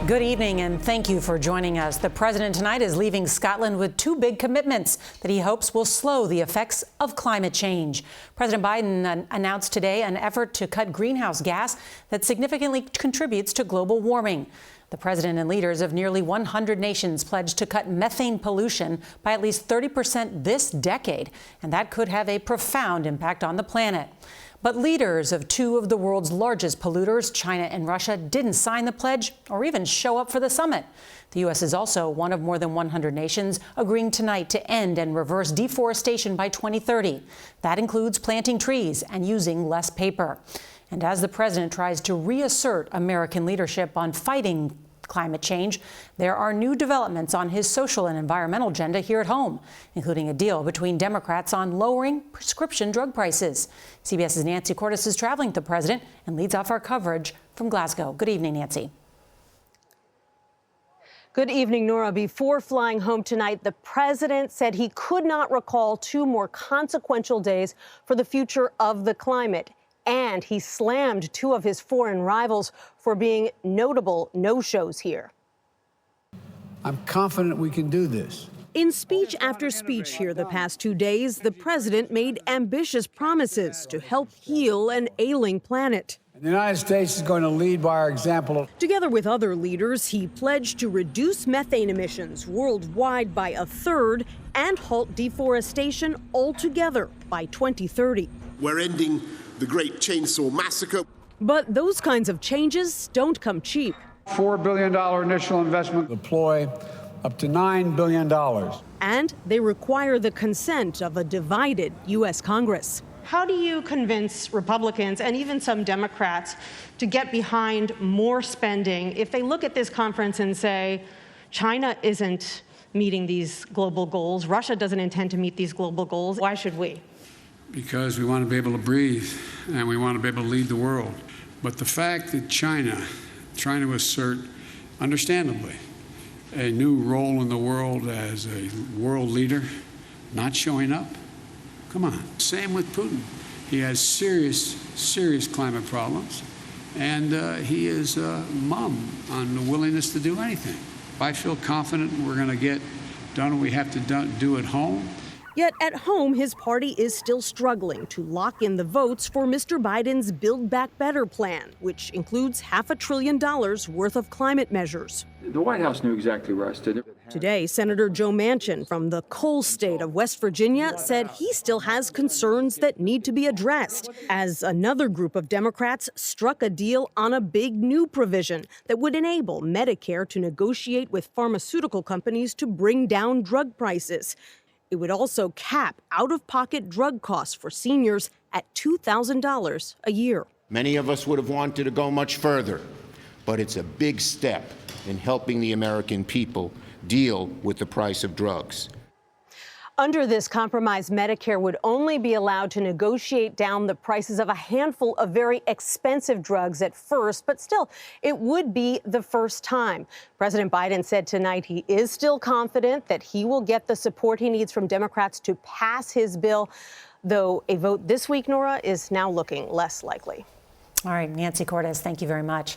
Good evening, and thank you for joining us. The president tonight is leaving Scotland with two big commitments that he hopes will slow the effects of climate change. President Biden announced today an effort to cut greenhouse gas that significantly contributes to global warming. The president and leaders of nearly 100 nations pledged to cut methane pollution by at least 30% this decade, and that could have a profound impact on the planet. But leaders of two of the world's largest polluters, China and Russia, didn't sign the pledge or even show up for the summit. The U.S. is also one of more than 100 nations agreeing tonight to end and reverse deforestation by 2030. That includes planting trees and using less paper. And as the president tries to reassert American leadership on fighting climate change, there are new developments on his social and environmental agenda here at home, including a deal between Democrats on lowering prescription drug prices. CBS's Nancy Cordes is traveling with the president and leads off our coverage from Glasgow. Good evening, Nancy. Good evening, Norah. Before flying home tonight, the president said he could not recall two more consequential days for the future of the climate. And he slammed two of his foreign rivals for being notable no-shows here. I'm confident we can do this. In speech after speech here the past 2 days, the president made ambitious promises to help heal an ailing planet. The United States is going to lead by our example. Together with other leaders, he pledged to reduce methane emissions worldwide by a third and halt deforestation altogether by 2030. We're ending the Great Chainsaw Massacre. But those kinds of changes don't come cheap. $4 billion initial investment, deploy up to $9 billion. And they require the consent of a divided U.S. Congress. How do you convince Republicans and even some Democrats to get behind more spending if they look at this conference and say, China isn't meeting these global goals, Russia doesn't intend to meet these global goals, why should we? Because we want to be able to breathe and we want to be able to lead the world. But the fact that China, trying to assert, understandably, a new role in the world as a world leader, not showing up, come on. Same with Putin. He has serious climate problems, and he is mum on the willingness to do anything. I feel confident we're going to get done what we have to do at home. Yet at home, his party is still struggling to lock in the votes for Mr. Biden's Build Back Better plan, which includes $500 billion worth of climate measures. The White House knew exactly where I stood. Today, Senator Joe Manchin from the coal state of West Virginia said he still has concerns that need to be addressed, as another group of Democrats struck a deal on a big new provision that would enable Medicare to negotiate with pharmaceutical companies to bring down drug prices. It would also cap out-of-pocket drug costs for seniors at $2,000 a year. Many of us would have wanted to go much further, but it's a big step in helping the American people deal with the price of drugs. Under this compromise, Medicare would only be allowed to negotiate down the prices of a handful of very expensive drugs at first, but still, it would be the first time. President Biden said tonight he is still confident that he will get the support he needs from Democrats to pass his bill, though a vote this week, Norah, is now looking less likely. All right, Nancy Cordes, thank you very much.